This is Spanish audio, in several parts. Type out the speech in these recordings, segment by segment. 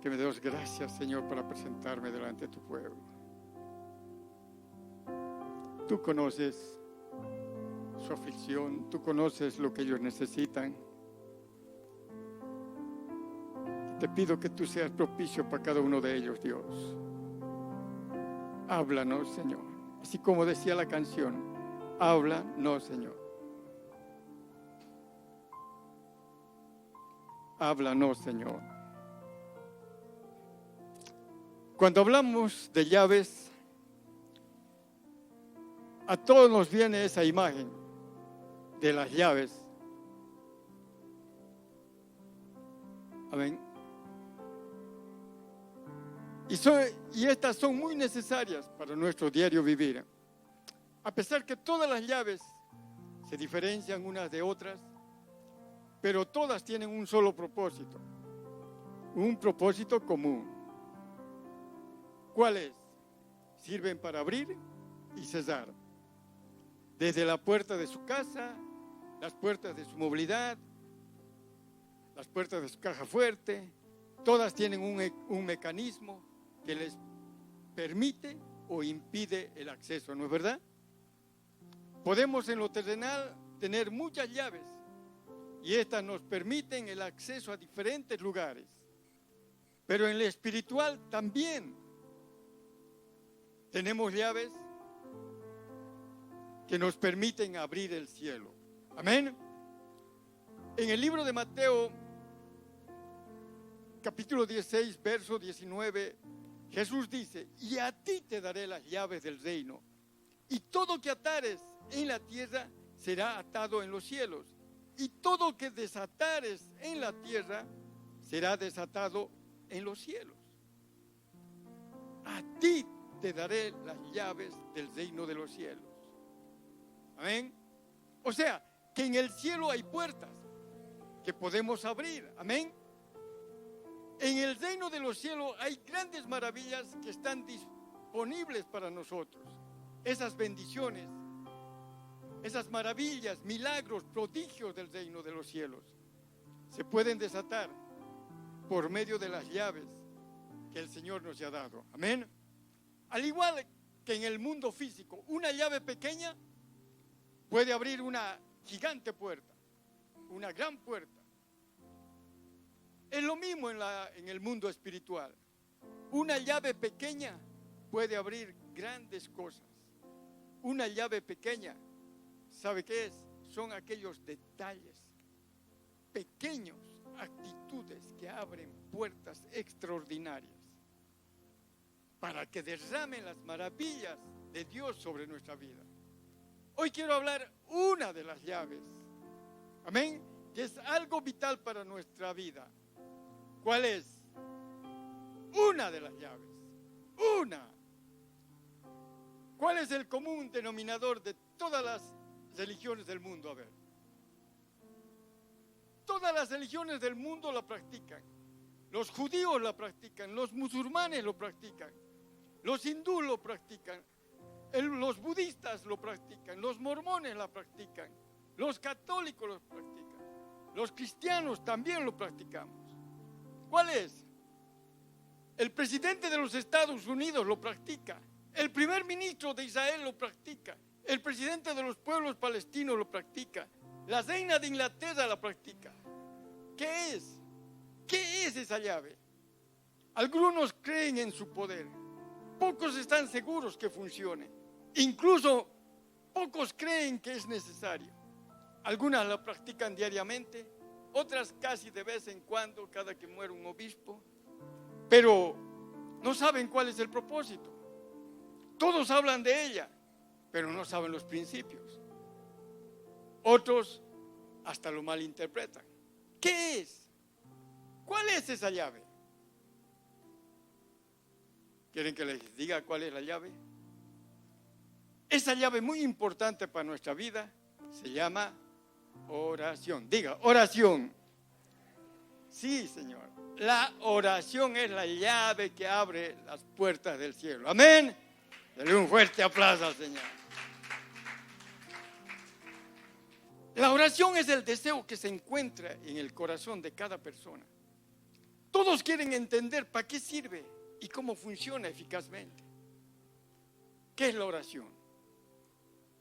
que me des gracias, Señor, para presentarme delante de tu pueblo. Tú conoces su aflicción, tú conoces lo que ellos necesitan. Te pido que tú seas propicio para cada uno de ellos, Dios. Háblanos, Señor. Así como decía la canción, háblanos, Señor. Háblanos, Señor. Cuando hablamos de llaves, a todos nos viene esa imagen de las llaves. Amén. Y estas son muy necesarias para nuestro diario vivir. A pesar que todas las llaves se diferencian unas de otras, pero todas tienen un solo propósito, un propósito común. ¿Cuál es? Sirven para abrir y cerrar. Desde la puerta de su casa, las puertas de su movilidad, las puertas de su caja fuerte, todas tienen un mecanismo que les permite o impide el acceso, ¿no es verdad? Podemos en lo terrenal tener muchas llaves y estas nos permiten el acceso a diferentes lugares, pero en lo espiritual también tenemos llaves que nos permiten abrir el cielo. Amén. En el libro de Mateo, capítulo 16, verso 19, Jesús dice: y a ti te daré las llaves del reino, y todo que atares en la tierra será atado en los cielos, y todo que desatares en la tierra será desatado en los cielos. A ti te daré las llaves del reino de los cielos. Amén. O sea, que en el cielo hay puertas que podemos abrir. Amén. En el reino de los cielos hay grandes maravillas que están disponibles para nosotros. Esas bendiciones, esas maravillas, milagros, prodigios del reino de los cielos se pueden desatar por medio de las llaves que el Señor nos ha dado. Amén. Al igual que en el mundo físico, una llave pequeña puede abrir una gigante puerta, una gran puerta. Es lo mismo en el mundo espiritual. Una llave pequeña puede abrir grandes cosas. Una llave pequeña, ¿sabe qué es? Son aquellos detalles, pequeños, actitudes que abren puertas extraordinarias para que derramen las maravillas de Dios sobre nuestra vida. Hoy quiero hablar una de las llaves, amén, que es algo vital para nuestra vida. ¿Cuál es? Una de las llaves. Una. ¿Cuál es el común denominador de todas las religiones del mundo? A ver. Todas las religiones del mundo la practican. Los judíos la practican, los musulmanes lo practican, los hindúes lo practican, los budistas lo practican, los mormones la practican, los católicos lo practican, los cristianos también lo practicamos. ¿Cuál es? El presidente de los Estados Unidos lo practica, el primer ministro de Israel lo practica, el presidente de los pueblos palestinos lo practica, la reina de Inglaterra la practica. ¿Qué es? ¿Qué es esa llave? Algunos creen en su poder, pocos están seguros que funcione, incluso pocos creen que es necesario. Algunas la practican diariamente, otras casi de vez en cuando, cada que muere un obispo, pero no saben cuál es el propósito. Todos hablan de ella, pero no saben los principios. Otros hasta lo malinterpretan. ¿Qué es? ¿Cuál es esa llave? ¿Quieren que les diga cuál es la llave? Esa llave muy importante para nuestra vida se llama oración. Diga, oración. Sí, Señor. La oración es la llave que abre las puertas del cielo. Amén. Dale un fuerte aplauso al Señor. La oración es el deseo que se encuentra en el corazón de cada persona. Todos quieren entender para qué sirve y cómo funciona eficazmente. ¿Qué es la oración?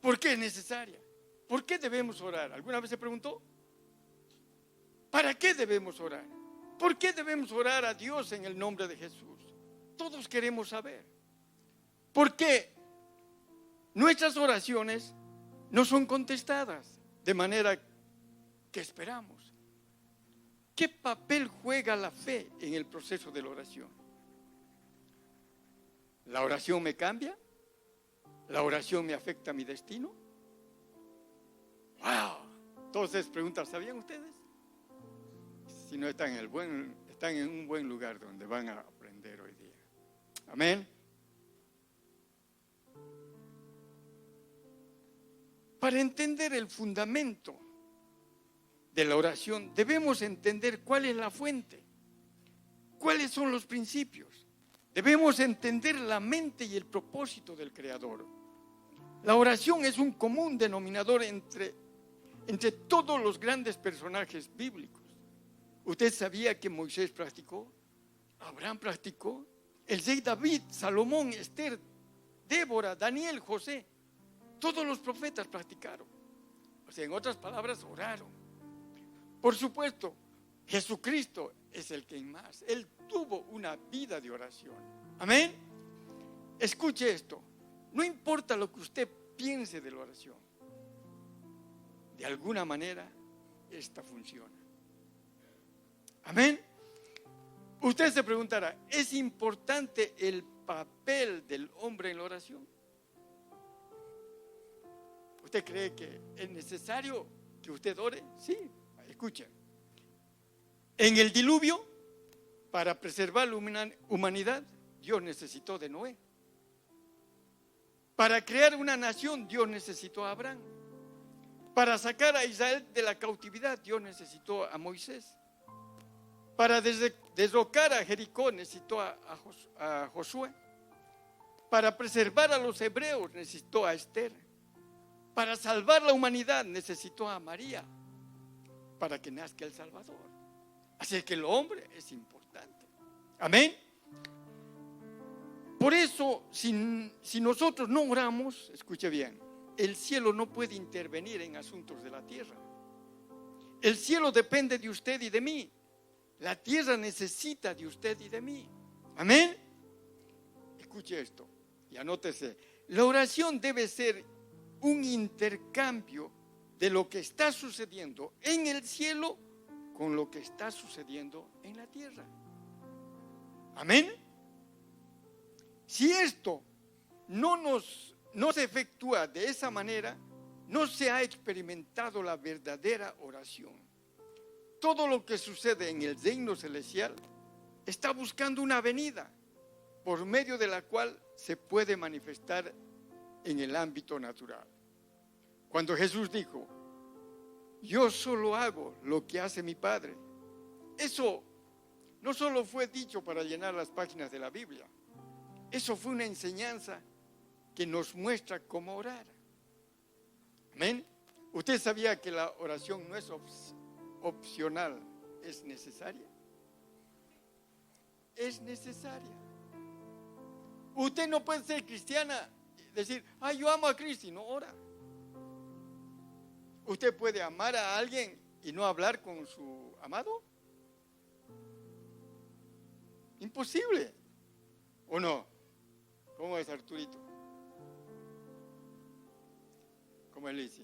¿Por qué es necesaria? ¿Por qué debemos orar? ¿Alguna vez se preguntó? ¿Para qué debemos orar? ¿Por qué debemos orar a Dios en el nombre de Jesús? Todos queremos saber. ¿Por qué nuestras oraciones no son contestadas de manera que esperamos? ¿Qué papel juega la fe en el proceso de la oración? ¿La oración me cambia? ¿La oración me afecta a mi destino? ¡Wow! Todas esas preguntas, ¿sabían ustedes? Si no están en un buen lugar donde van a aprender hoy día. Amén. Para entender el fundamento de la oración, debemos entender cuál es la fuente, cuáles son los principios. Debemos entender la mente y el propósito del Creador. La oración es un común denominador entre todos los grandes personajes bíblicos. ¿Usted sabía que Moisés practicó? Abraham practicó. El rey David, Salomón, Esther, Débora, Daniel, José. Todos los profetas practicaron. O sea, en otras palabras, oraron. Por supuesto, Jesucristo es el que más. Él tuvo una vida de oración. Amén. Escuche esto. No importa lo que usted piense de la oración. De alguna manera, esta funciona. Amén. Usted se preguntará, ¿es importante el papel del hombre en la oración? ¿Usted cree que es necesario que usted ore? Sí, escuchen. En el diluvio, para preservar la humanidad, Dios necesitó de Noé. Para crear una nación, Dios necesitó a Abraham. Para sacar a Israel de la cautividad, Dios necesitó a Moisés. Para derrocar a Jericó, necesitó a Josué. Para preservar a los hebreos, necesitó a Esther. Para salvar la humanidad, necesitó a María, para que nazca el Salvador. Así que el hombre es importante. Amén. Por eso, si nosotros no oramos, escuche bien, el cielo no puede intervenir en asuntos de la tierra. El cielo depende de usted y de mí. La tierra necesita de usted y de mí. Amén. Escuche esto y anótese. La oración debe ser un intercambio de lo que está sucediendo en el cielo con lo que está sucediendo en la tierra. Amén. Si esto no se efectúa de esa manera, no se ha experimentado la verdadera oración. Todo lo que sucede en el reino celestial está buscando una avenida por medio de la cual se puede manifestar en el ámbito natural. Cuando Jesús dijo, yo solo hago lo que hace mi Padre, eso no solo fue dicho para llenar las páginas de la Biblia, eso fue una enseñanza que nos muestra cómo orar. Amén. ¿Usted sabía que la oración no es opcional, es necesaria? Es necesaria. Usted no puede ser cristiana y decir, yo amo a Cristo y no ora. ¿Usted puede amar a alguien y no hablar con su amado? Imposible. ¿O no? ¿Cómo es, Arturito? ¿Cómo él dice?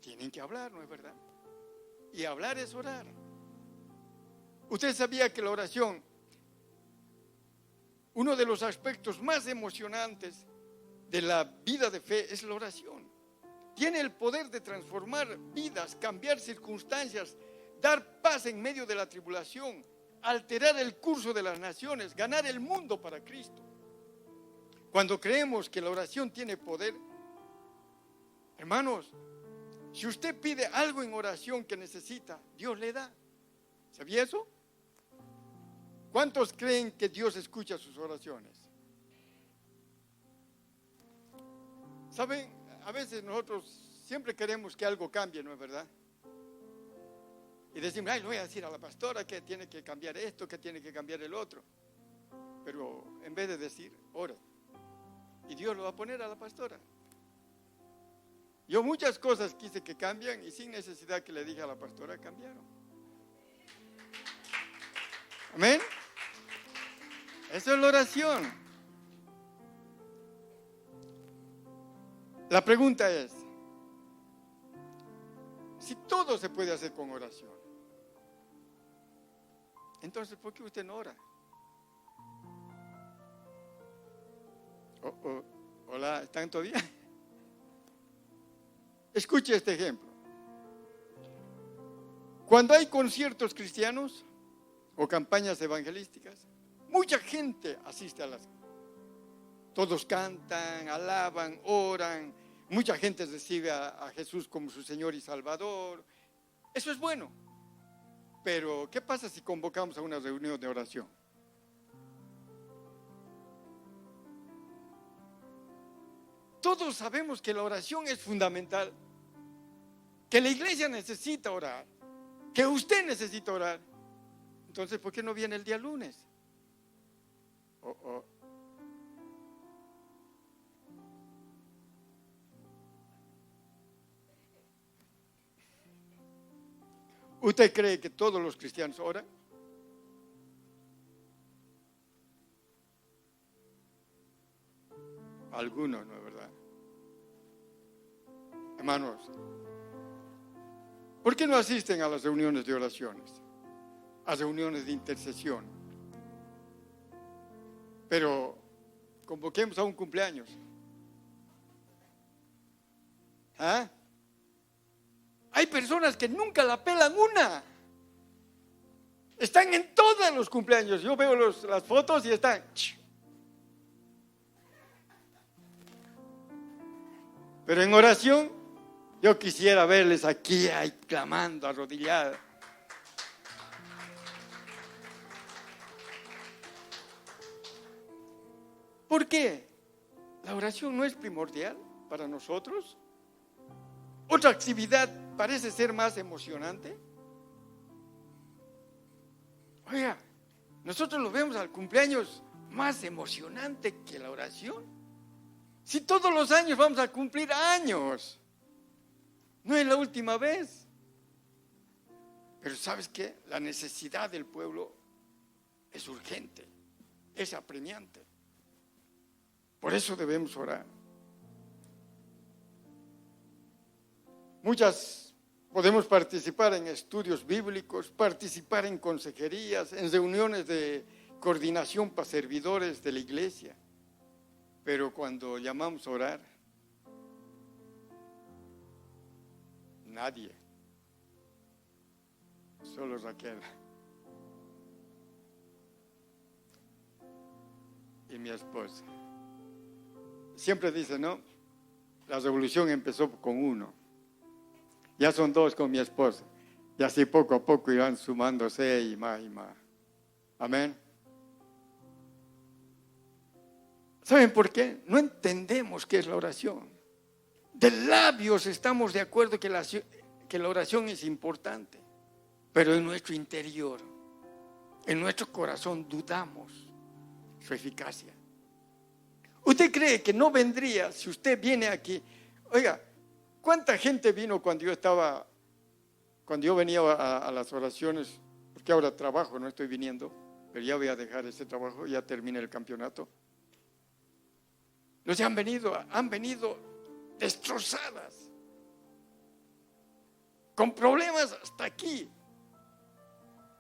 Tienen que hablar, ¿no es verdad? Y hablar es orar. ¿Usted sabía que la oración, uno de los aspectos más emocionantes de la vida de fe es la oración? Tiene el poder de transformar vidas, cambiar circunstancias, dar paz en medio de la tribulación, alterar el curso de las naciones, ganar el mundo para Cristo. Cuando creemos que la oración tiene poder, hermanos, si usted pide algo en oración que necesita, Dios le da. ¿Sabía eso? ¿Cuántos creen que Dios escucha sus oraciones? ¿Saben? A veces nosotros siempre queremos que algo cambie, ¿no es verdad? Y decimos, ay, le voy a decir a la pastora que tiene que cambiar esto, que tiene que cambiar el otro. Pero en vez de decir, ore. Y Dios lo va a poner a la pastora. Yo muchas cosas quise que cambien y sin necesidad que le dije a la pastora, cambiaron. Amén. Eso es la oración. La pregunta es, si todo se puede hacer con oración, entonces ¿por qué usted no ora? Hola, ¿están todavía? Escuche este ejemplo. Cuando hay conciertos cristianos o campañas evangelísticas, mucha gente asiste a las. Todos cantan, alaban, oran. Mucha gente recibe a Jesús como su Señor y Salvador. Eso es bueno. Pero, ¿qué pasa si convocamos a una reunión de oración? Todos sabemos que la oración es fundamental, que la iglesia necesita orar, que usted necesita orar. Entonces, ¿por qué no viene el día lunes? ¿Usted cree que todos los cristianos oran? Algunos, ¿no es verdad? Hermanos, ¿por qué no asisten a las reuniones de oraciones? A reuniones de intercesión. Pero convoquemos a un cumpleaños. ¿Ah? Hay personas que nunca la pelan una. Están en todos los cumpleaños. Yo veo las fotos y están. Pero en oración, yo quisiera verles aquí, ahí, clamando, arrodillados. ¿Por qué? La oración no es primordial para nosotros. Otra actividad parece ser más emocionante. Oiga, nosotros lo vemos al cumpleaños más emocionante que la oración. Si todos los años vamos a cumplir años, no es la última vez. Pero ¿sabes qué? La necesidad del pueblo es urgente, es apremiante. Por eso debemos orar. Podemos participar en estudios bíblicos, participar en consejerías, en reuniones de coordinación para servidores de la iglesia. Pero cuando llamamos a orar, nadie. Solo Raquel. Y mi esposa. Siempre dice, ¿no? La revolución empezó con uno. Ya son dos con mi esposa. Y así poco a poco irán sumándose y más y más. Amén. ¿Saben por qué? No entendemos qué es la oración. De labios estamos de acuerdo que la oración es importante. Pero en nuestro interior, en nuestro corazón dudamos su eficacia. ¿Usted cree que no vendría si usted viene aquí? Oiga, ¿cuánta gente vino cuando yo venía a las oraciones? Porque ahora trabajo, no estoy viniendo, pero ya voy a dejar ese trabajo, ya terminé el campeonato. Los que han venido destrozadas, con problemas hasta aquí.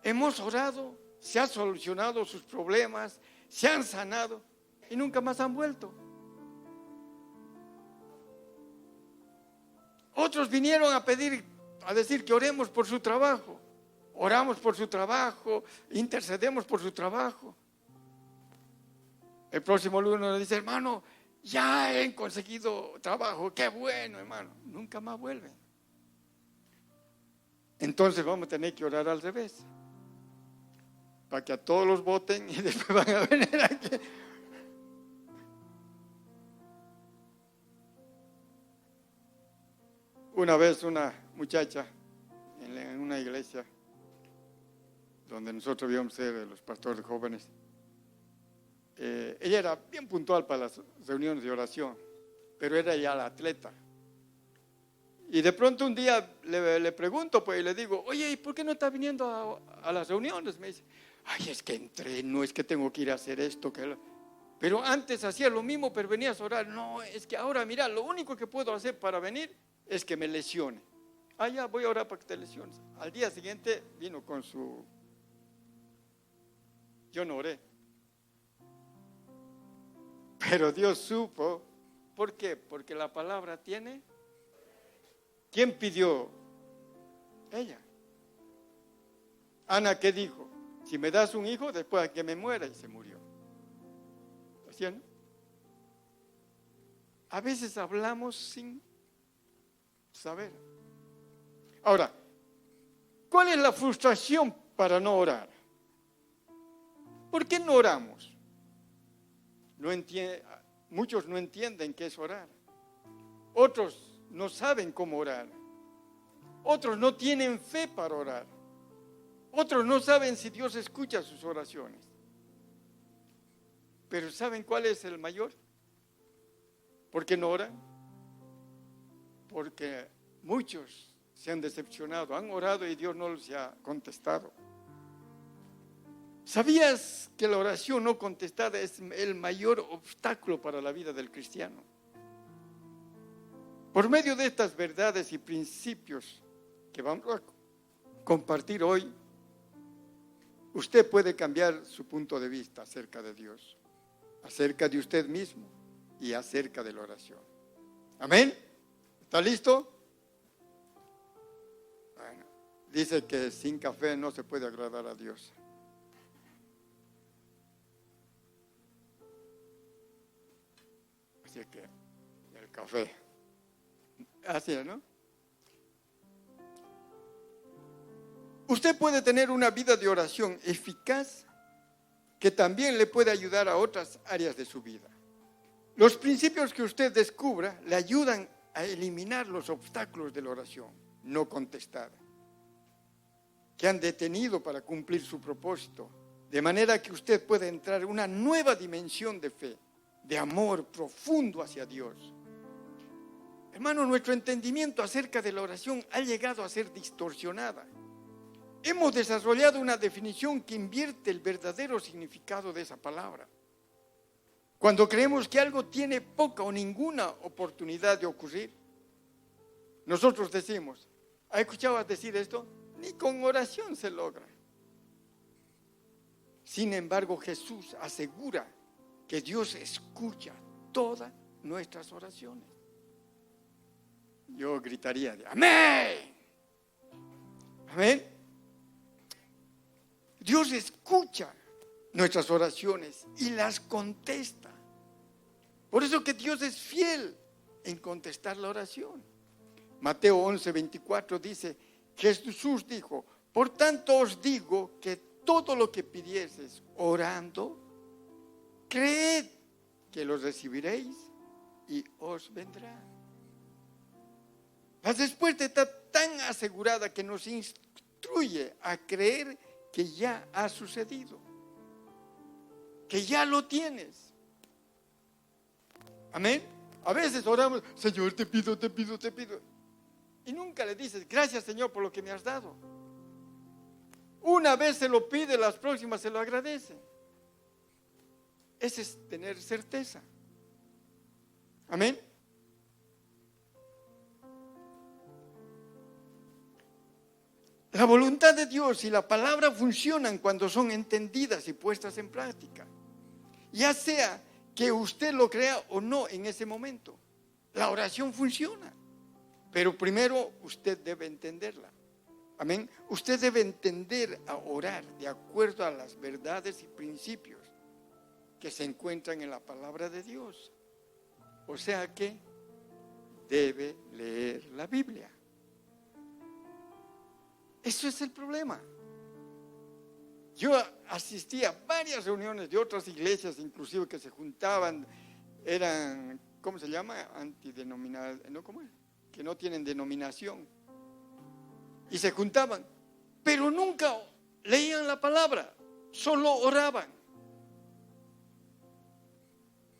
Hemos orado, se han solucionado sus problemas, se han sanado y nunca más han vuelto. Otros vinieron a decir que oremos por su trabajo. Oramos por su trabajo, intercedemos por su trabajo. El próximo lunes nos dice, hermano, ya he conseguido trabajo, qué bueno, hermano. Nunca más vuelven. Entonces vamos a tener que orar al revés, para que a todos los voten y después van a venir aquí. Una vez una muchacha en una iglesia donde nosotros íbamos a ser los pastores jóvenes, ella era bien puntual para las reuniones de oración, pero era ya la atleta. Y de pronto un día le pregunto, pues, y le digo, oye, ¿y por qué no estás viniendo a las reuniones? Me dice, ay, es que entreno, es que tengo que ir a hacer esto, pero antes hacía lo mismo, pero venías a orar. No, es que ahora, mira, lo único que puedo hacer para venir es que me lesione. Ah, ya, voy a orar para que te lesiones. Al día siguiente vino con su... Yo no oré. Pero Dios supo. ¿Por qué? Porque la palabra tiene... ¿Quién pidió? Ella. Ana, ¿qué dijo? Si me das un hijo, después de que me muera, y se murió. ¿Así, no? A veces hablamos sin saber. Ahora, ¿cuál es la frustración para no orar? ¿Por qué no oramos? Muchos no entienden qué es orar. Otros no saben cómo orar. Otros no tienen fe para orar. Otros no saben si Dios escucha sus oraciones. Pero ¿saben cuál es el mayor? ¿Por qué no oran? Porque muchos se han decepcionado, han orado y Dios no les ha contestado. ¿Sabías que la oración no contestada es el mayor obstáculo para la vida del cristiano? Por medio de estas verdades y principios que vamos a compartir hoy, usted puede cambiar su punto de vista acerca de Dios, acerca de usted mismo y acerca de la oración. ¿Amén? ¿Está listo? Bueno, dice que sin café no se puede agradar a Dios. Así que el café. Así es, ¿no? Usted puede tener una vida de oración eficaz que también le puede ayudar a otras áreas de su vida. Los principios que usted descubra le ayudan a eliminar los obstáculos de la oración no contestada, que han detenido para cumplir su propósito, de manera que usted pueda entrar en una nueva dimensión de fe, de amor profundo hacia Dios. Hermano, nuestro entendimiento acerca de la oración ha llegado a ser distorsionada. Hemos desarrollado una definición que invierte el verdadero significado de esa palabra. Cuando creemos que algo tiene poca o ninguna oportunidad de ocurrir, nosotros decimos, ¿ha escuchado decir esto? Ni con oración se logra. Sin embargo, Jesús asegura que Dios escucha todas nuestras oraciones. Yo gritaría, ¡amén! ¿Amén? Dios escucha nuestras oraciones y las contesta. Por eso que Dios es fiel en contestar la oración. Mateo 11:24 dice, Jesús dijo, por tanto os digo que todo lo que pidieseis orando, creed que lo recibiréis y os vendrá. La respuesta está tan asegurada que nos instruye a creer que ya ha sucedido, que ya lo tienes. Amén. A veces oramos, Señor, te pido. Y nunca le dices, gracias Señor por lo que me has dado. Una vez se lo pide, las próximas se lo agradece. Ese es tener certeza. Amén. La voluntad de Dios y la palabra funcionan cuando son entendidas y puestas en práctica. Ya sea que usted lo crea o no en ese momento, la oración funciona. Pero primero usted debe entenderla. Amén. Usted debe entender a orar de acuerdo a las verdades y principios que se encuentran en la palabra de Dios. O sea que debe leer la Biblia. Eso es el problema. Yo asistí a varias reuniones de otras iglesias, inclusive que se juntaban, eran, ¿cómo se llama? Antidenominadas, ¿no? ¿Cómo es? Que no tienen denominación. Y se juntaban, pero nunca leían la palabra, solo oraban.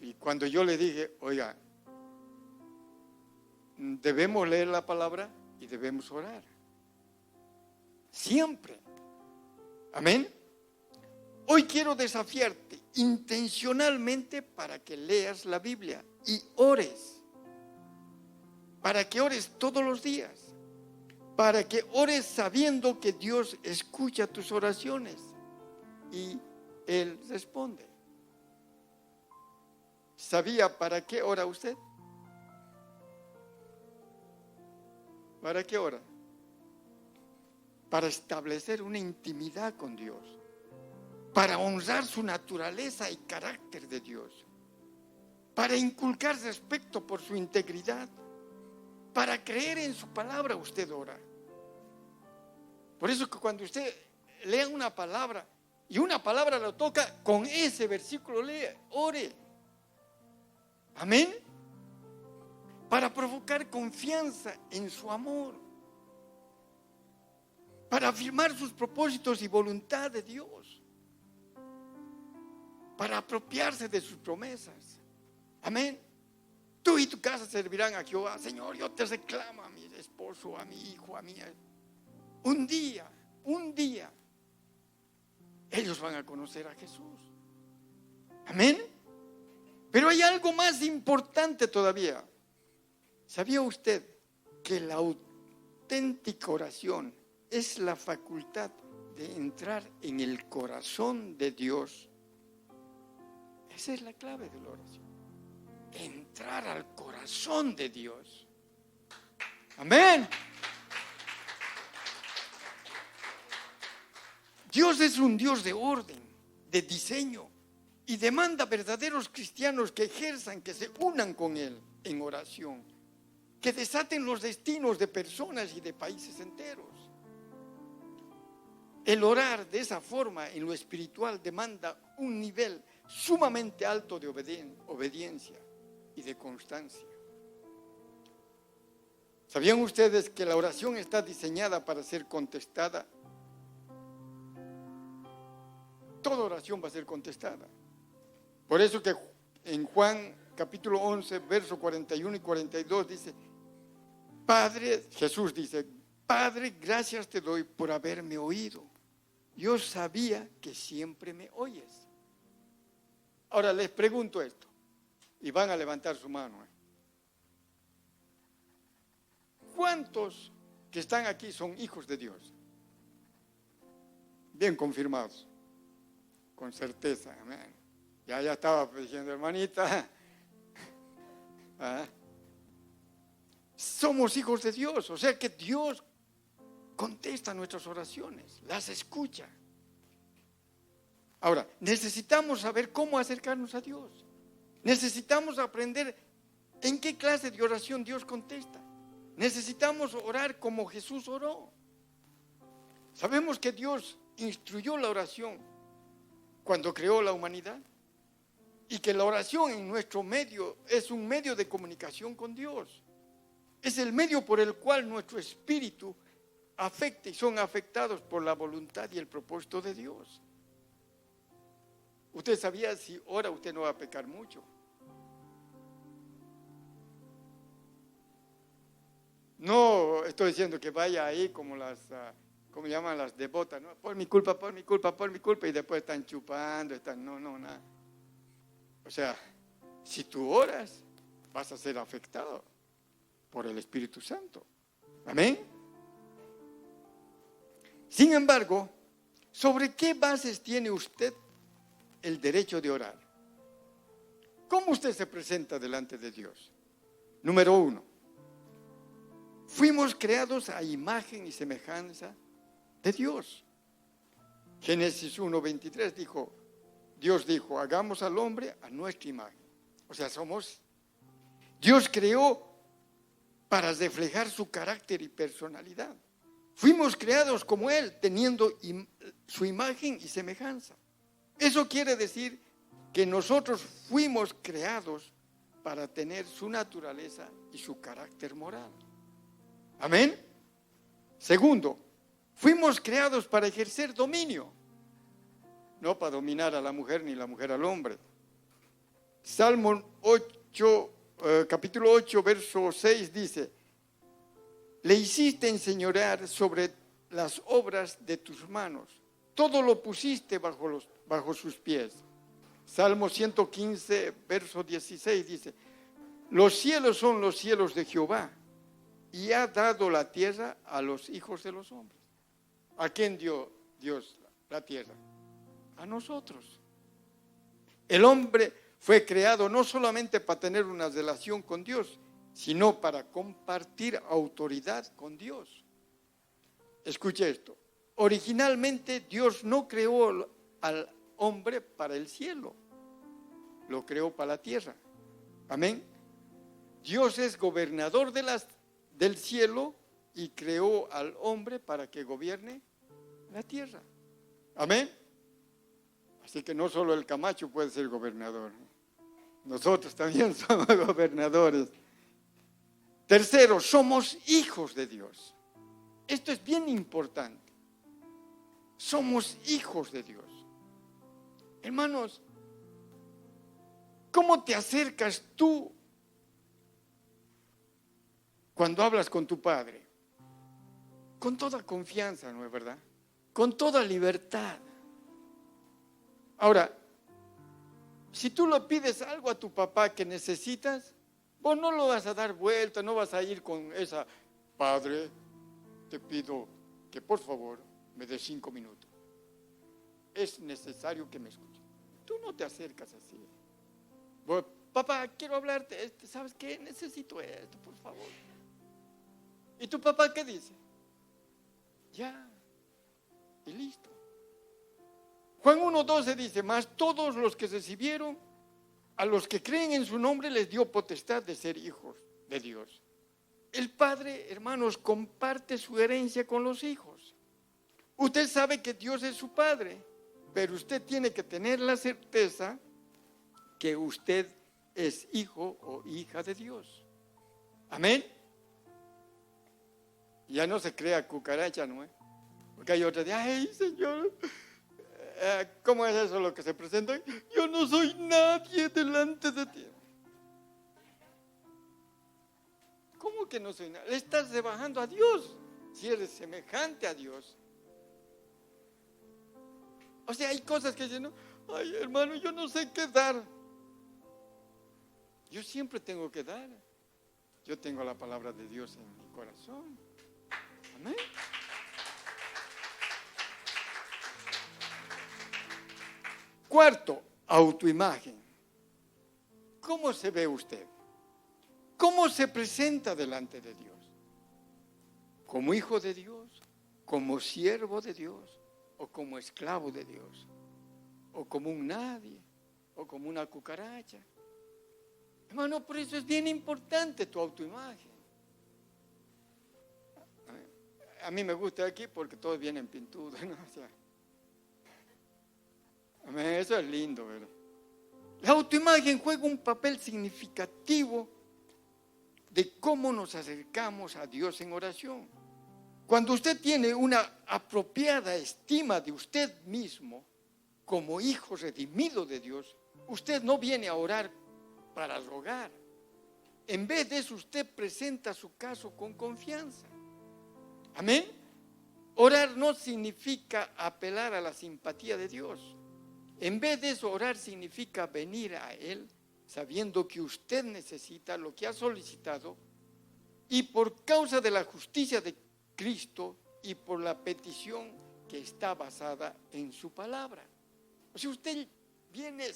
Y cuando yo le dije, oiga, debemos leer la palabra y debemos orar. Siempre. Amén. Hoy quiero desafiarte intencionalmente para que leas la Biblia y ores. Para que ores todos los días. Para que ores sabiendo que Dios escucha tus oraciones y Él responde. ¿Sabía para qué ora usted? ¿Para qué ora? Para establecer una intimidad con Dios, para honrar su naturaleza y carácter de Dios, para inculcar respeto por su integridad, para creer en su palabra usted ora. Por eso que cuando usted lea una palabra y una palabra lo toca, con ese versículo lea, ore. Amén. Para provocar confianza en su amor, para afirmar sus propósitos y voluntad de Dios, para apropiarse de sus promesas. Amén. Tú y tu casa servirán a Jehová. Señor, yo te reclamo a mi esposo, a mi hijo, a mi... Un día, ellos van a conocer a Jesús. Amén. Pero hay algo más importante todavía. ¿Sabía usted que la auténtica oración es la facultad de entrar en el corazón de Dios? Esa es la clave de la oración. Entrar al corazón de Dios. Amén. Dios es un Dios de orden, de diseño, y demanda verdaderos cristianos que ejerzan, que se unan con Él en oración, que desaten los destinos de personas y de países enteros. El orar de esa forma en lo espiritual demanda un nivel sumamente alto de obediencia y de constancia. ¿Sabían ustedes que la oración está diseñada para ser contestada? Toda oración va a ser contestada. Por eso que en Juan capítulo 11, verso 41 y 42 dice, Padre, Jesús dice, Padre, gracias te doy por haberme oído. Yo sabía que siempre me oyes. Ahora les pregunto esto, y van a levantar su mano. ¿Cuántos que están aquí son hijos de Dios? Bien confirmados, con certeza, amén. Ya estaba diciendo, hermanita, ¿ah? Somos hijos de Dios, o sea que Dios contesta nuestras oraciones, las escucha. Ahora, necesitamos saber cómo acercarnos a Dios. Necesitamos aprender en qué clase de oración Dios contesta. Necesitamos orar como Jesús oró. Sabemos que Dios instruyó la oración cuando creó la humanidad y que la oración en nuestro medio es un medio de comunicación con Dios. Es el medio por el cual nuestro espíritu afecta y son afectados por la voluntad y el propósito de Dios. Usted sabía, si ora usted no va a pecar mucho. No estoy diciendo que vaya ahí como las, como llaman las devotas, ¿no? Por mi culpa, y después están chupando, no, nada. O sea, si tú oras, vas a ser afectado por el Espíritu Santo. Amén. Sin embargo, ¿sobre qué bases tiene usted el derecho de orar? ¿Cómo usted se presenta delante de Dios? Número 1, fuimos creados a imagen y semejanza de Dios. Génesis 1:23 Dios dijo, hagamos al hombre a nuestra imagen. O sea, Dios creó para reflejar su carácter y personalidad. Fuimos creados como Él, teniendo su imagen y semejanza. Eso quiere decir que nosotros fuimos creados para tener su naturaleza y su carácter moral. Amén. Segundo, Fuimos creados para ejercer dominio, no para dominar a la mujer ni la mujer al hombre. Salmo 8, capítulo 8, verso 6 dice: le hiciste enseñorear sobre las obras de tus manos, todo lo pusiste bajo sus pies. Salmo 115, verso 16 dice: los cielos son los cielos de Jehová, y ha dado la tierra a los hijos de los hombres. ¿A quién dio Dios la tierra? A nosotros. El hombre fue creado no solamente para tener una relación con Dios, sino para compartir autoridad con Dios. Escuche esto. Originalmente Dios no creó al hombre para el cielo, lo creó para la tierra. Amén. Dios es gobernador del cielo y creó al hombre para que gobierne la tierra. Amén. Así que no solo el Camacho puede ser gobernador, nosotros también somos gobernadores. Tercero, somos hijos de Dios. Esto es bien importante. Somos hijos de Dios. Hermanos, ¿cómo te acercas tú cuando hablas con tu padre? Con toda confianza, ¿no es verdad? Con toda libertad. Ahora, si tú le pides algo a tu papá que necesitas, vos no lo vas a dar vuelta, no vas a ir con esa: padre, te pido que por favor me des 5 minutos. Es necesario que me escuches. Tú no te acercas así. Vos: papá, quiero hablarte, ¿sabes qué? Necesito esto, por favor. ¿Y tu papá qué dice? Ya, y listo. Juan 1:12 dice: mas todos los que recibieron, a los que creen en su nombre, les dio potestad de ser hijos de Dios. El padre, hermanos, comparte su herencia con los hijos. Usted sabe que Dios es su padre, pero usted tiene que tener la certeza que usted es hijo o hija de Dios. Amén. Ya no se crea cucaracha, ¿no? Porque hay otras de: ay, Señor, ¿cómo es eso lo que se presenta? Yo no soy nadie delante de ti. ¿Cómo que no soy nadie? Le estás rebajando a Dios si eres semejante a Dios. O sea, hay cosas que dicen: ay, hermano, yo no sé qué dar. Yo siempre tengo que dar. Yo tengo la palabra de Dios en mi corazón. Amén. Cuarto, autoimagen. ¿Cómo se ve usted? ¿Cómo se presenta delante de Dios? ¿Como hijo de Dios? ¿Como siervo de Dios? ¿O como esclavo de Dios? ¿O como un nadie? ¿O como una cucaracha? Hermano, por eso es bien importante tu autoimagen. A mí me gusta aquí porque todos vienen pintudos, ¿no? O sea, eso es lindo, ¿verdad? La autoimagen juega un papel significativo de cómo nos acercamos a Dios en oración. Cuando usted tiene una apropiada estima de usted mismo como hijo redimido de Dios, usted no viene a orar para rogar. En vez de eso, usted presenta su caso con confianza. Amén. Orar no significa apelar a la simpatía de Dios. En vez de eso, orar significa venir a Él sabiendo que usted necesita lo que ha solicitado, y por causa de la justicia de Cristo y por la petición que está basada en su palabra. O sea, usted viene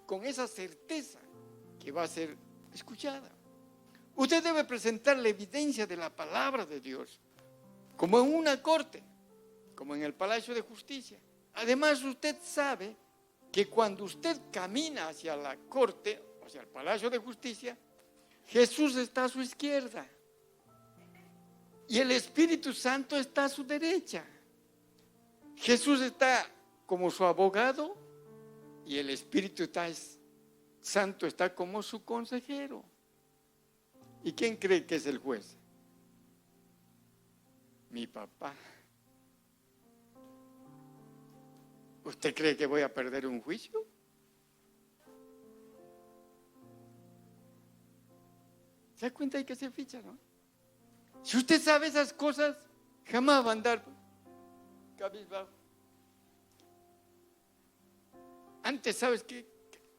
con esa certeza que va a ser escuchada. Usted debe presentar la evidencia de la palabra de Dios, como en una corte, como en el Palacio de Justicia. Además, usted sabe que cuando usted camina hacia la corte, hacia el Palacio de Justicia, Jesús está a su izquierda y el Espíritu Santo está a su derecha. Jesús está como su abogado y el Espíritu Santo está como su consejero. ¿Y quién cree que es el juez? Mi papá. ¿Usted cree que voy a perder un juicio? ¿Se da cuenta? Hay que hacer ficha, ¿no? Si usted sabe esas cosas, jamás va a andar cabizbajo. Antes, ¿sabes qué?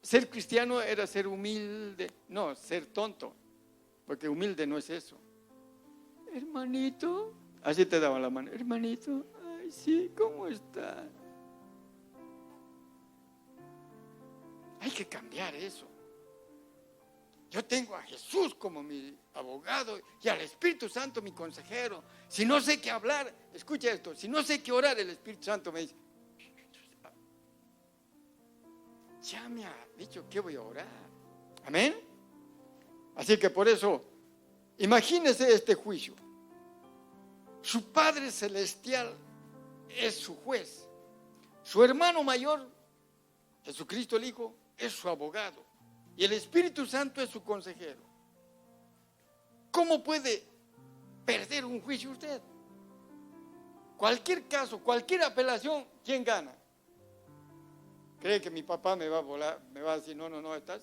Ser cristiano era ser humilde, no, ser tonto, porque humilde no es eso. Hermanito, así te daban la mano, hermanito, ay sí, ¿cómo está? Hay que cambiar eso. Yo tengo a Jesús como mi abogado y al Espíritu Santo mi consejero. Si no sé qué hablar, escucha esto, si no sé qué orar, el Espíritu Santo me dice, ya me ha dicho que voy a orar. Amén. Así que por eso, imagínese este juicio. Su Padre Celestial es su juez. Su hermano mayor, Jesucristo el Hijo, es su abogado. Y el Espíritu Santo es su consejero. ¿Cómo puede perder un juicio usted? Cualquier caso, cualquier apelación, ¿quién gana? ¿Cree que mi papá me va a volar, me va a decir, no, estás?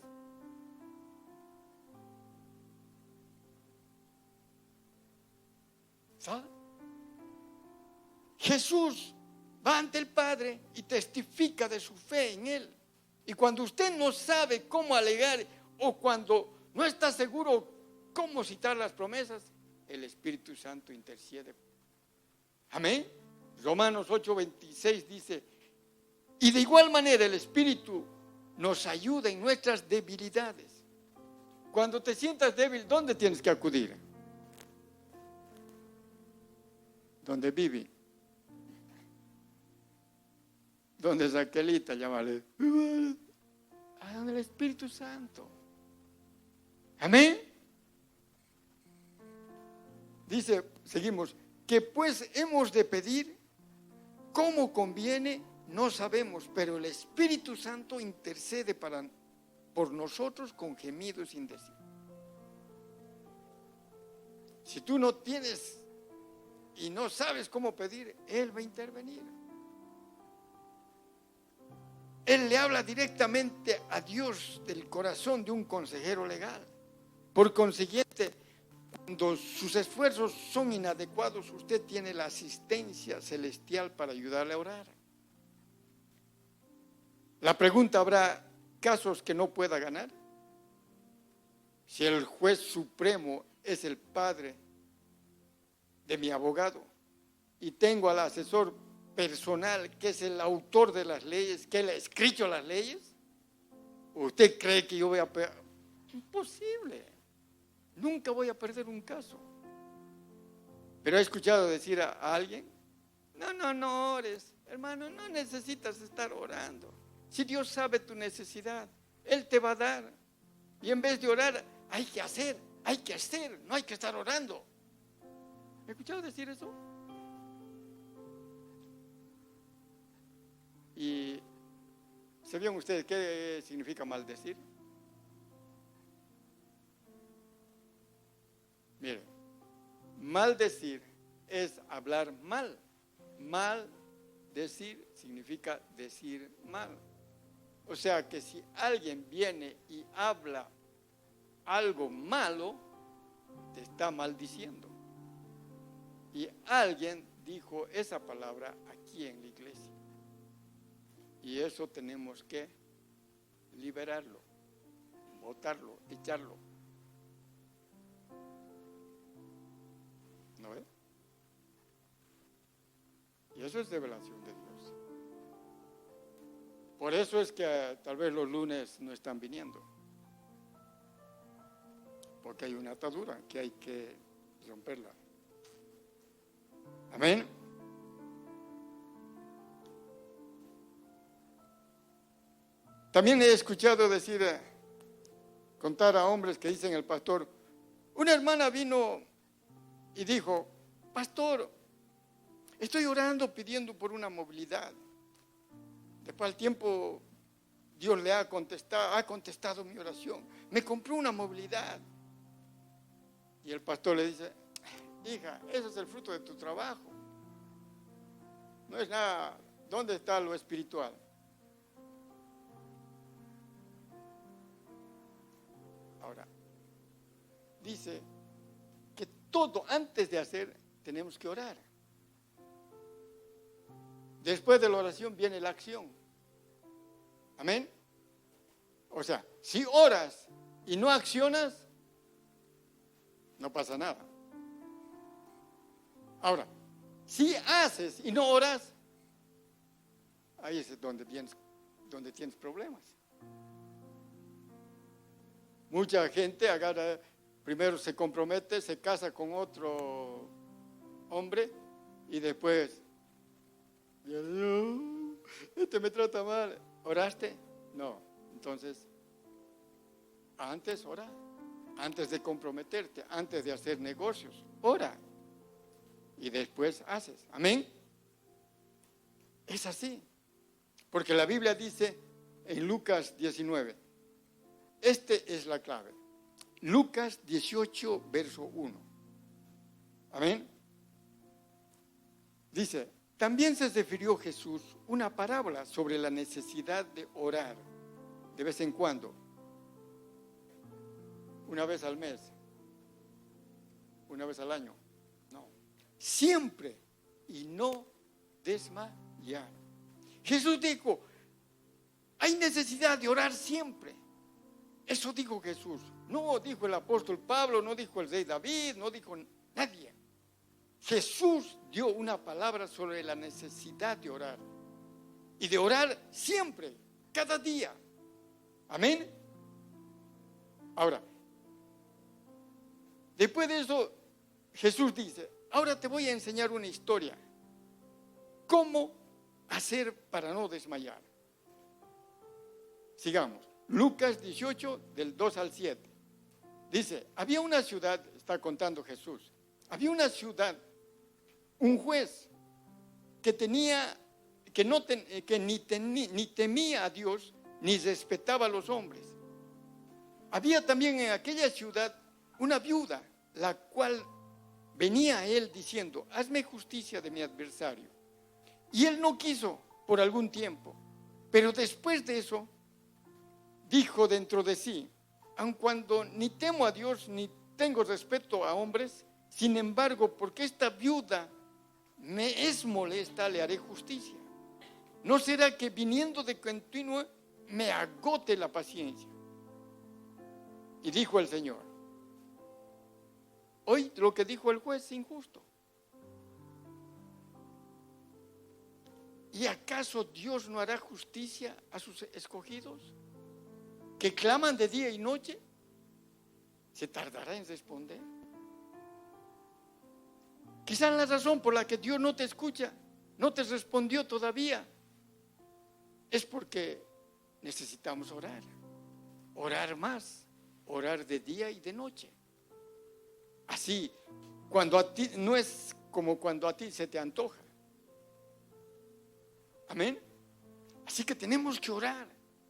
¿Sabe? Jesús va ante el Padre y testifica de su fe en Él. Y cuando usted no sabe cómo alegar o cuando no está seguro cómo citar las promesas, el Espíritu Santo intercede. Amén. Romanos 8:26 dice, y de igual manera el Espíritu nos ayuda en nuestras debilidades. Cuando te sientas débil, ¿dónde tienes que acudir? ¿Dónde vive? ¿Dónde es aquelita? Llámale. A donde el Espíritu Santo. Amén. Dice, seguimos, que pues hemos de pedir como conviene, no sabemos, pero el Espíritu Santo intercede por nosotros con gemidos indecibles. Si tú no tienes y no sabes cómo pedir, Él va a intervenir. Él le habla directamente a Dios del corazón de un consejero legal. Por consiguiente, cuando sus esfuerzos son inadecuados, usted tiene la asistencia celestial para ayudarle a orar. La pregunta, ¿habrá casos que no pueda ganar? Si el juez supremo es el padre de mi abogado y tengo al asesor personal que es el autor de las leyes, que él ha escrito las leyes, ¿usted cree que yo voy a perder? Imposible. Nunca voy a perder un caso. Pero he escuchado decir a alguien, no ores, hermano, no necesitas estar orando. Si Dios sabe tu necesidad, Él te va a dar. Y en vez de orar, hay que hacer, no hay que estar orando. ¿He escuchado decir eso? Y ¿sabían ustedes qué significa maldecir? Miren, maldecir es hablar mal. Maldecir significa decir mal. O sea que si alguien viene y habla algo malo, te está maldiciendo. Y alguien dijo esa palabra aquí en la iglesia. Y eso tenemos que liberarlo, botarlo, echarlo. ¿No ve? Y eso es revelación de Dios. Por eso es que tal vez los lunes no están viniendo. Porque hay una atadura que hay que romperla. Amén. También he escuchado decir, contar a hombres que dicen el pastor, una hermana vino y dijo, pastor, estoy orando pidiendo por una movilidad. Después al tiempo Dios le ha contestado mi oración. Me compró una movilidad. Y el pastor le dice, hija, ese es el fruto de tu trabajo. No es nada ¿Dónde está lo espiritual? Ahora, dice que todo antes de hacer tenemos que orar. Después de la oración viene la acción. Amén. O sea, si oras y no accionas, no pasa nada. Ahora, si haces y no oras, ahí es donde tienes problemas. Mucha gente agarra, primero se compromete, se casa con otro hombre y después, este me trata mal. ¿Oraste? No. Entonces, antes ora, antes de comprometerte, antes de hacer negocios, ora y después haces. Amén. Es así. Porque la Biblia dice en Lucas 19, este es la clave. Lucas 18, verso 1. Amén. Dice, también se refirió Jesús una parábola sobre la necesidad de orar de vez en cuando, una vez al mes, una vez al año. No, siempre y no desmayar. Jesús dijo, hay necesidad de orar siempre. Eso dijo Jesús. No dijo el apóstol Pablo, no dijo el rey David, no dijo nadie. Jesús dio una palabra sobre la necesidad de orar. Y de orar siempre, cada día. Amén. Ahora, después de eso, Jesús dice, ahora te voy a enseñar una historia. ¿Cómo hacer para no desmayar? Sigamos. Lucas 18, del 2 al 7. Dice, había una ciudad, está contando Jesús, había una ciudad, un juez que ni temía a Dios, ni respetaba a los hombres. Había también en aquella ciudad una viuda, la cual venía a él diciendo, hazme justicia de mi adversario. Y él no quiso por algún tiempo, pero después de eso, dijo dentro de sí, aun cuando ni temo a Dios, ni tengo respeto a hombres, sin embargo, porque esta viuda me es molesta, le haré justicia. ¿No será que viniendo de continuo me agote la paciencia? Y dijo el Señor, hoy lo que dijo el juez es injusto. ¿Y acaso Dios no hará justicia a sus escogidos, que claman de día y noche? ¿Se tardará en responder? Quizás la razón por la que Dios no te escucha, no te respondió todavía, es porque necesitamos orar. Orar más, orar de día y de noche. Así, cuando a ti, no es como cuando a ti se te antoja. Amén. Así que tenemos que orar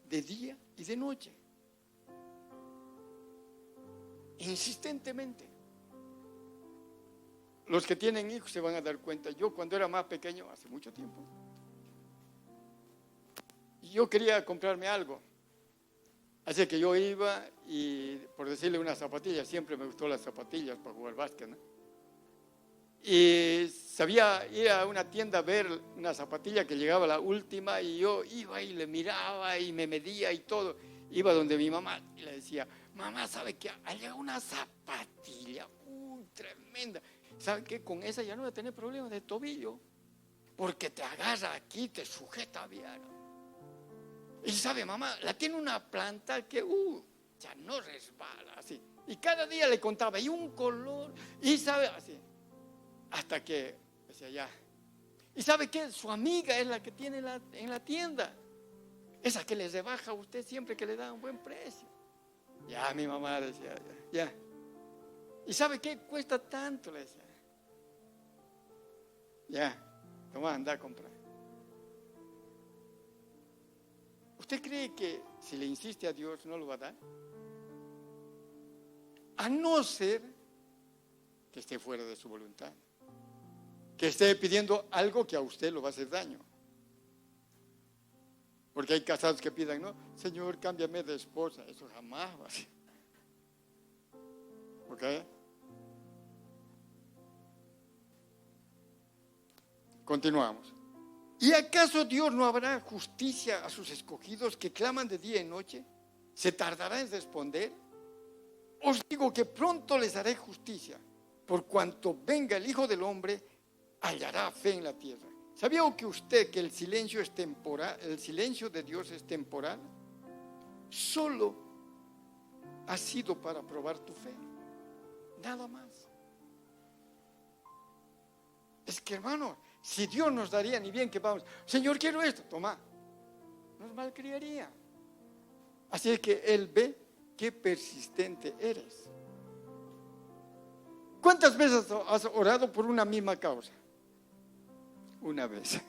de día y de noche, insistentemente. Los que tienen hijos se van a dar cuenta. Yo cuando era más pequeño, hace mucho tiempo, yo quería comprarme algo. Así que yo iba y, por decirle, unas zapatillas, siempre me gustó las zapatillas para jugar básquet, ¿no? Y sabía ir a una tienda a ver una zapatilla que llegaba la última, y yo iba y le miraba y me medía y todo. Iba donde mi mamá y le decía, mamá, ¿sabe qué? Hay una zapatilla tremenda. ¿Sabe qué? Con esa ya no voy a tener problemas de tobillo, porque te agarra aquí, te sujeta bien. Y sabe, mamá, la tiene una planta que ya no resbala, así. Y cada día le contaba, y un color, y sabe, así. Hasta que decía, ya. ¿Y sabe qué? Su amiga es la que tiene en la tienda. Esa que le rebaja a usted siempre, que le da un buen precio. Ya, mi mamá decía, ya. ¿Y sabe qué? Cuesta tanto, le decía. Ya, toma, anda a comprar. ¿Usted cree que si le insiste a Dios no lo va a dar? A no ser que esté fuera de su voluntad, que esté pidiendo algo que a usted lo va a hacer daño. Porque hay casados que pidan, no, Señor, cámbiame de esposa. Eso jamás va a ser. ¿Ok? Continuamos. ¿Y acaso Dios no habrá justicia a sus escogidos que claman de día y noche? ¿Se tardará en responder? Os digo que pronto les haré justicia. Por cuanto venga el Hijo del Hombre, hallará fe en la tierra. ¿Sabía usted que el silencio es temporal? El silencio de Dios es temporal. Solo ha sido para probar tu fe. Nada más. Es que, hermano, si Dios nos daría ni bien que vamos, Señor, quiero esto, toma, nos malcriaría. Así es que Él ve qué persistente eres. ¿Cuántas veces has orado por una misma causa? Una vez.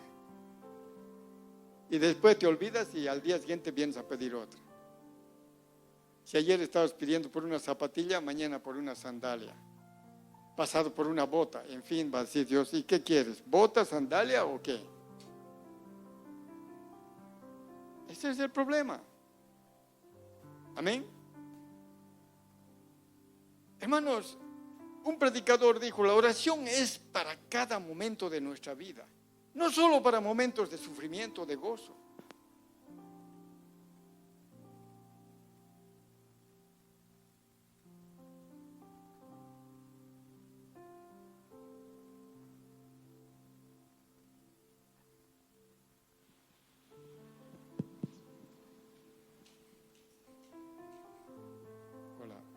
Y después te olvidas y al día siguiente vienes a pedir otra. Si ayer estabas pidiendo por una zapatilla, mañana por una sandalia. Pasado por una bota, en fin, va a decir Dios, ¿y qué quieres? ¿Bota, sandalia o qué? Ese es el problema. Amén. Hermanos, un predicador dijo, la oración es para cada momento de nuestra vida, no solo para momentos de sufrimiento, de gozo.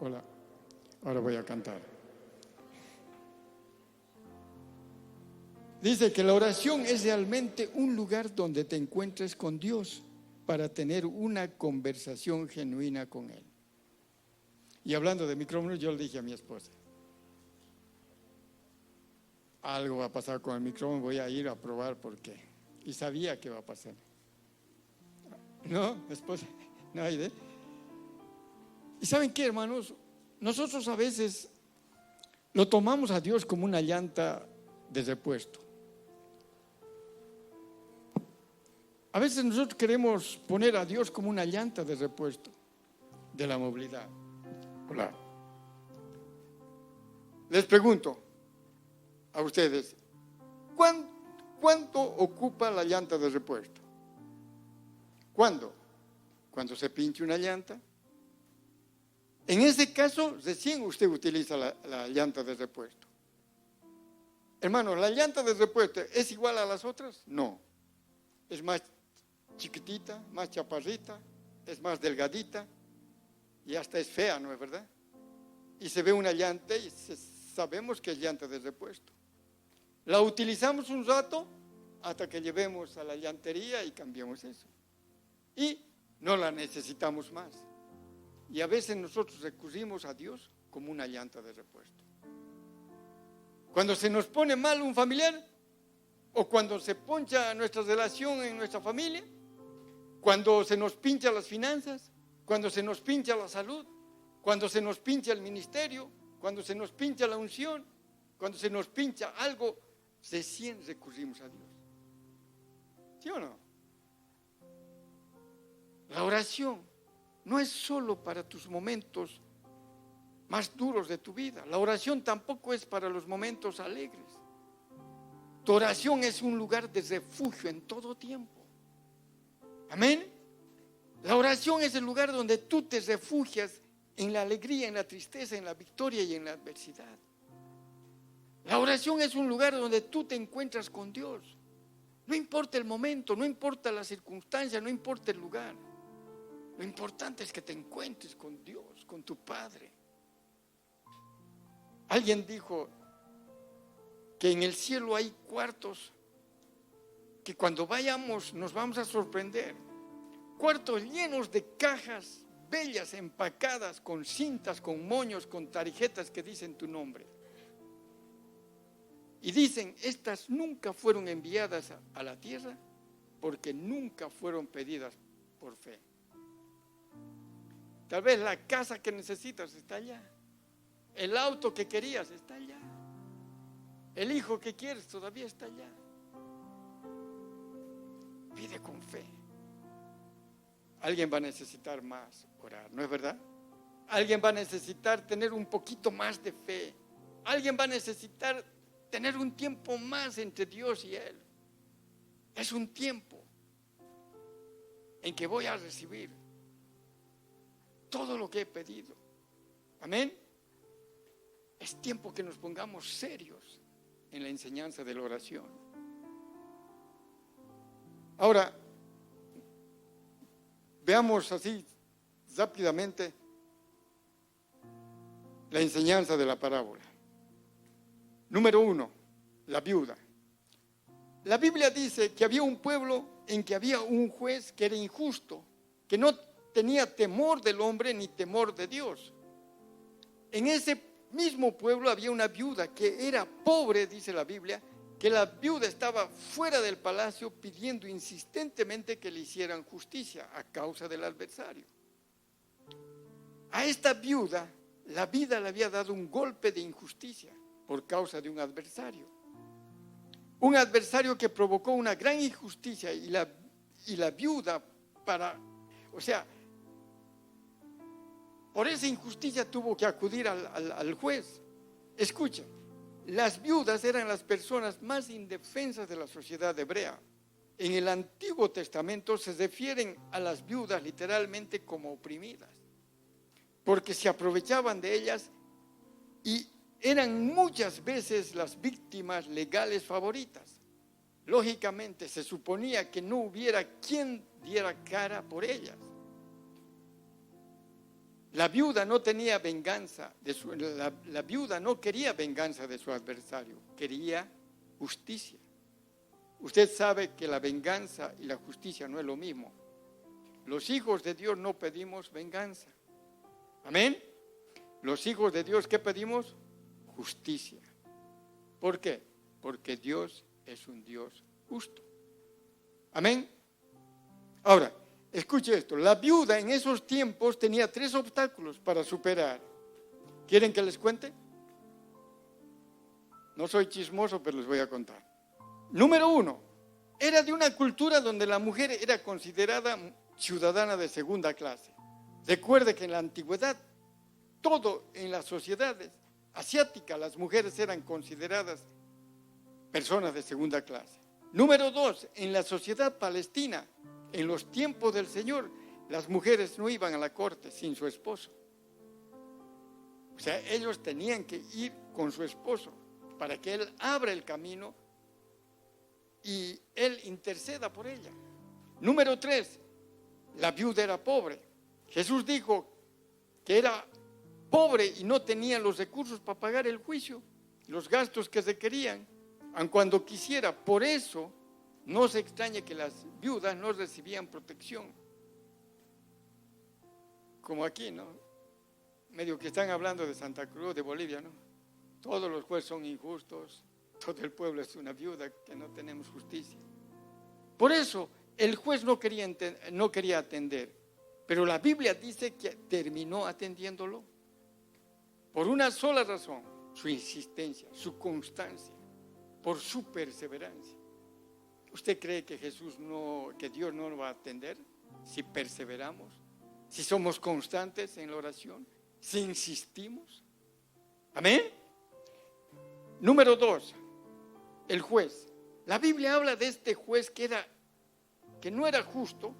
Hola, ahora voy a cantar. Dice que la oración es realmente un lugar donde te encuentres con Dios para tener una conversación genuina con Él. Y hablando de micrófonos, yo le dije a mi esposa, algo va a pasar con el micrófono, voy a ir a probar por qué. Y sabía que va a pasar. ¿No, esposa? No hay idea. ¿Y saben qué, hermanos? Nosotros a veces lo tomamos a Dios como una llanta de repuesto. A veces nosotros queremos poner a Dios como una llanta de repuesto de la movilidad. Hola. Les pregunto a ustedes, ¿cuánto ocupa la llanta de repuesto? ¿Cuándo? ¿Cuando se pinche una llanta? En ese caso, recién usted utiliza la llanta de repuesto. Hermano, ¿la llanta de repuesto es igual a las otras? No. Es más chiquitita, más chaparrita, es más delgadita y hasta es fea, ¿no es verdad? Y se ve una llanta y sabemos que es llanta de repuesto. La utilizamos un rato hasta que llevemos a la llantería y cambiamos eso. Y no la necesitamos más. Y a veces nosotros recurrimos a Dios como una llanta de repuesto. Cuando se nos pone mal un familiar, o cuando se poncha nuestra relación en nuestra familia, cuando se nos pincha las finanzas, cuando se nos pincha la salud, cuando se nos pincha el ministerio, cuando se nos pincha la unción, cuando se nos pincha algo, recién recurrimos a Dios. ¿Sí o no? La oración no es solo para tus momentos más duros de tu vida. La oración tampoco es para los momentos alegres. Tu oración es un lugar de refugio en todo tiempo. Amén. La oración es el lugar donde tú te refugias en la alegría, en la tristeza, en la victoria y en la adversidad. La oración es un lugar donde tú te encuentras con Dios. No importa el momento, no importa la circunstancia, no importa el lugar. Lo importante es que te encuentres con Dios, con tu Padre. Alguien dijo que en el cielo hay cuartos que cuando vayamos nos vamos a sorprender. Cuartos llenos de cajas bellas, empacadas, con cintas, con moños, con tarjetas que dicen tu nombre. Y dicen, estas nunca fueron enviadas a la tierra porque nunca fueron pedidas por fe. Tal vez la casa que necesitas está allá. El auto que querías está allá. El hijo que quieres todavía está allá. Pide con fe. alguien va a necesitar más orar, ¿no es verdad? Alguien va a necesitar tener un poquito más de fe. Alguien va a necesitar tener un tiempo más entre Dios y Él. Es un tiempo en que voy a recibir todo lo que he pedido. Amén. Es tiempo que nos pongamos serios en la enseñanza de la oración. Ahora, veamos así rápidamente la enseñanza de la parábola. Número 1, la viuda. La Biblia dice que había un pueblo en que había un juez que era injusto, que no tenía temor del hombre ni temor de Dios. En ese mismo pueblo había una viuda que era pobre, dice la Biblia, que la viuda estaba fuera del palacio pidiendo insistentemente que le hicieran justicia a causa del adversario. A esta viuda la vida le había dado un golpe de injusticia por causa de un adversario. Un adversario que provocó una gran injusticia y la viuda por esa injusticia tuvo que acudir al juez. Escuchen, las viudas eran las personas más indefensas de la sociedad hebrea. En el Antiguo Testamento se refieren a las viudas literalmente como oprimidas, porque se aprovechaban de ellas y eran muchas veces las víctimas legales favoritas. Lógicamente se suponía que no hubiera quien diera cara por ellas. La viuda no tenía venganza la viuda no quería venganza de su adversario, quería justicia. Usted sabe que la venganza y la justicia no es lo mismo. Los hijos de Dios no pedimos venganza. Amén. Los hijos de Dios, ¿qué pedimos? Justicia. ¿Por qué? Porque Dios es un Dios justo. Amén. Ahora, escuche esto, la viuda en esos tiempos tenía 3 obstáculos para superar. ¿Quieren que les cuente? No soy chismoso, pero les voy a contar. Número 1, era de una cultura donde la mujer era considerada ciudadana de segunda clase. Recuerde que en la antigüedad, todo en las sociedades asiáticas, las mujeres eran consideradas personas de segunda clase. Número 2, en la sociedad palestina, en los tiempos del Señor, las mujeres no iban a la corte sin su esposo. O sea, ellos tenían que ir con su esposo para que él abra el camino y él interceda por ella. Número 3, la viuda era pobre. Jesús dijo que era pobre y no tenía los recursos para pagar el juicio, los gastos que se requerían, aun cuando quisiera. Por eso no se extrañe que las viudas no recibían protección. Como aquí, ¿no? Medio que están hablando de Santa Cruz, de Bolivia, ¿no? Todos los jueces son injustos, todo el pueblo es una viuda, que no tenemos justicia. Por eso el juez no quería atender, pero la Biblia dice que terminó atendiéndolo. Por una sola razón, su insistencia, su constancia, por su perseverancia. ¿Usted cree que que Dios no lo va a atender si perseveramos, si somos constantes en la oración, si insistimos? Amén. Número 2, el juez. La Biblia habla de este juez que no era justo,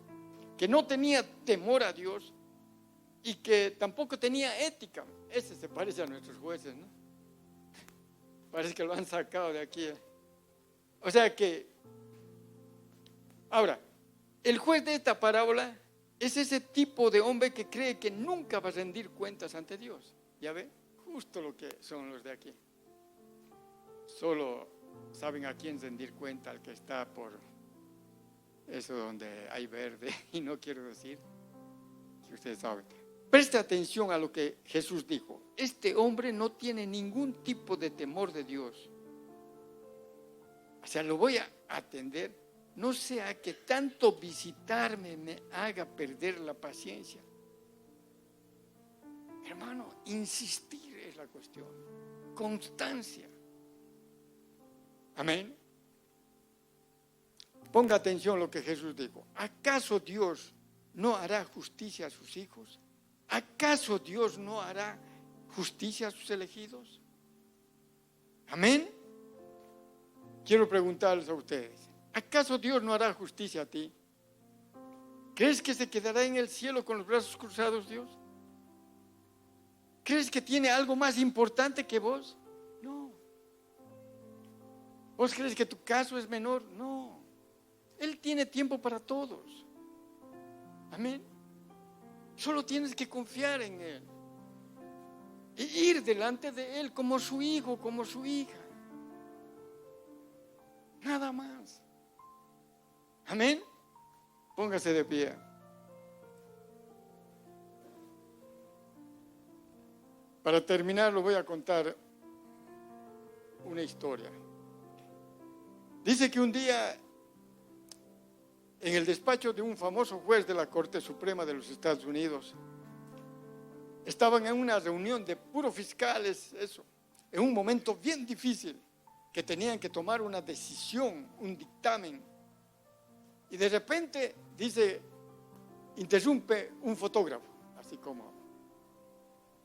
que no tenía temor a Dios y que tampoco tenía ética. Ese se parece a nuestros jueces, ¿no? Parece que lo han sacado de aquí. O sea que, ahora, el juez de esta parábola es ese tipo de hombre que cree que nunca va a rendir cuentas ante Dios. ¿Ya ve? Justo lo que son los de aquí. Solo saben a quién rendir cuenta, al que está por eso donde hay verde, y no quiero decir que ustedes saben. Preste atención a lo que Jesús dijo. Este hombre no tiene ningún tipo de temor de Dios. O sea, lo voy a atender, no sea que tanto visitarme me haga perder la paciencia. Hermano, insistir es la cuestión. Constancia. Amén. Ponga atención a lo que Jesús dijo. ¿Acaso Dios no hará justicia a sus hijos? ¿Acaso Dios no hará justicia a sus elegidos? Amén. Quiero preguntarles a ustedes, ¿acaso Dios no hará justicia a ti? ¿Crees que se quedará en el cielo con los brazos cruzados Dios? ¿Crees que tiene algo más importante que vos? No. ¿Vos crees que tu caso es menor? No. Él tiene tiempo para todos. Amén. Solo tienes que confiar en Él e ir delante de Él como su hijo, como su hija. Nada más. Amén. Póngase de pie. Para terminar, lo voy a contar una historia. Dice que un día, en el despacho de un famoso juez de la Corte Suprema de los Estados Unidos, estaban en una reunión de puros fiscales, en un momento bien difícil, que tenían que tomar una decisión, un dictamen. Y de repente, dice, interrumpe un fotógrafo, así como.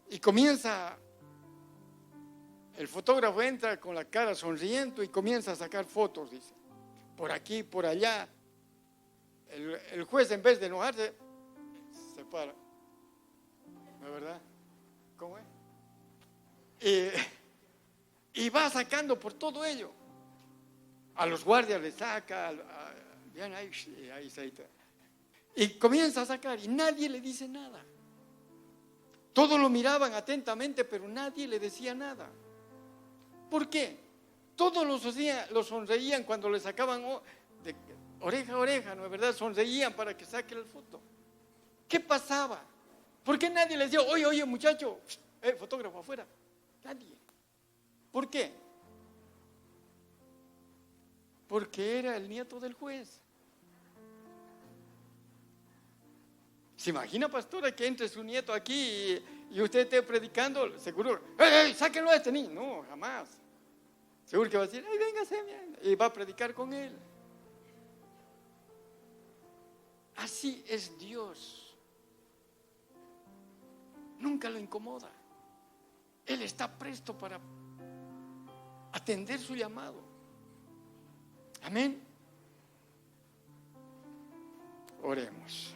Y comienza, el fotógrafo entra con la cara sonriendo y comienza a sacar fotos, dice, por aquí, por allá. El juez, en vez de enojarse, se para. ¿No es verdad? ¿Cómo es? Y va sacando por todo ello. A los guardias le saca, bien ahí está. Y comienza a sacar y nadie le dice nada. Todos lo miraban atentamente, pero nadie le decía nada. ¿Por qué? Todos lo sonreían cuando le sacaban de oreja a oreja, ¿no es verdad? Sonreían para que saque la foto. ¿Qué pasaba? ¿Por qué nadie le decía, oye muchacho, fotógrafo afuera? Nadie. ¿Por qué? Porque era el nieto del juez. ¿Se imagina, pastora, que entre su nieto aquí y usted esté predicando? Seguro, sáquenlo a este niño. No, jamás. Seguro que va a decir, véngase, y va a predicar con él. Así es Dios. Nunca lo incomoda. Él está presto para atender su llamado. Amén. Oremos.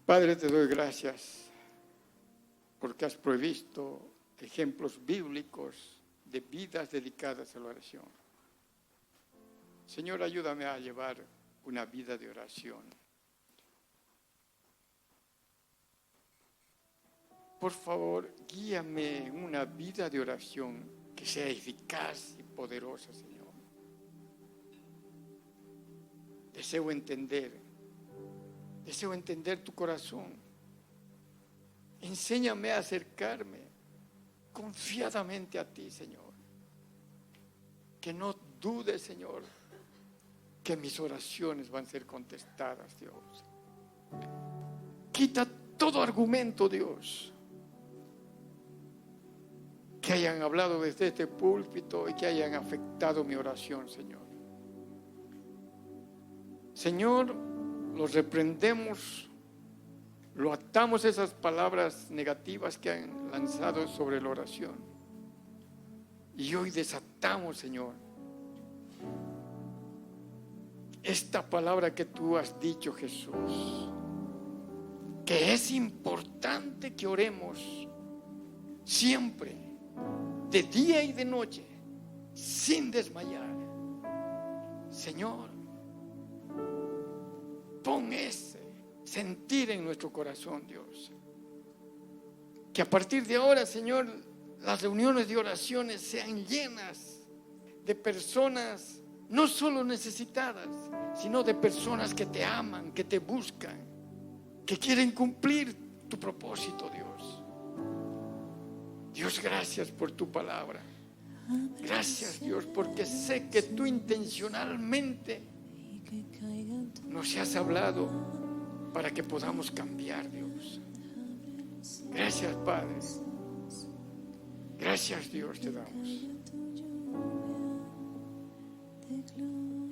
Padre, te doy gracias porque has provisto ejemplos bíblicos de vidas dedicadas a la oración. Señor, ayúdame a llevar una vida de oración. Por favor, guíame en una vida de oración que sea eficaz y poderosa, Señor. Deseo entender tu corazón. Enséñame a acercarme confiadamente a ti, Señor. Que no dudes, Señor, que mis oraciones van a ser contestadas, Dios. Quita todo argumento, Dios, que hayan hablado desde este púlpito y que hayan afectado mi oración, Señor. Señor, los reprendemos, lo atamos esas palabras negativas que han lanzado sobre la oración. Y hoy desatamos, Señor, esta palabra que tú has dicho, Jesús, que es importante que oremos siempre, de día y de noche, sin desmayar. Señor, pon ese sentir en nuestro corazón, Dios. Que a partir de ahora, Señor, las reuniones de oraciones sean llenas de personas no solo necesitadas, sino de personas que te aman, que te buscan, que quieren cumplir tu propósito, Dios. Dios, gracias por tu palabra. Gracias, Dios, porque sé que tú intencionalmente nos has hablado para que podamos cambiar, Dios. Gracias, Padre. Gracias, Dios, te damos. de gloria.